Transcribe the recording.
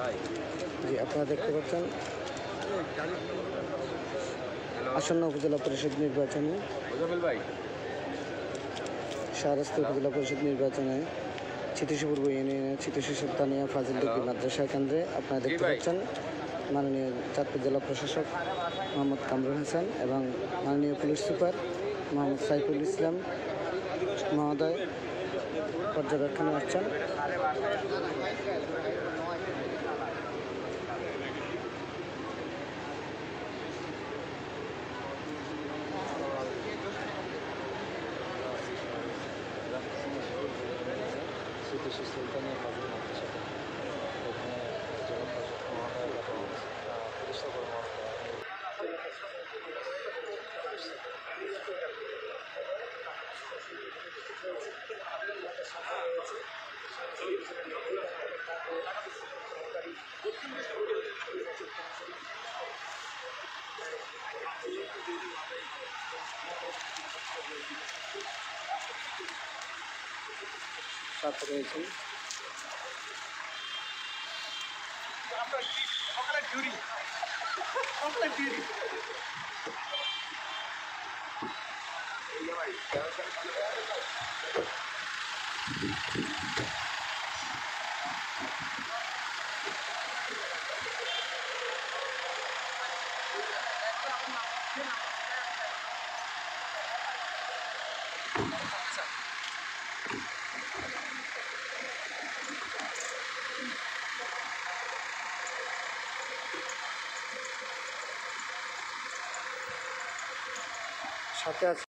জি, আপনারা দেখতে পাচ্ছেন আসন্ন উপজেলা পরিষদ নির্বাচনে শাহরাস্তি উপজেলা পরিষদ নির্বাচনে চিতোষী পূর্ব ইউনিয়নের চিতোষী সুলতানিয়া ফাজিল ডিগ্রি মাদ্রাসা কেন্দ্রে আপনারা দেখতে পাচ্ছেন মাননীয় চাঁদপুর জেলা প্রশাসক মোহাম্মদ কামরুল হাসান এবং মাননীয় পুলিশ সুপার মোহাম্মদ সাইফুল ইসলাম মহোদয় পর্যবেক্ষণে আসছেন। চিতোষী সুলতানিয়া ফাজিল মাদ্রাসা এখানে জেলা প্রশাসক মহোদয় এবং পুলিশ সুপার সাথে রয়েছেন। সাথে আছে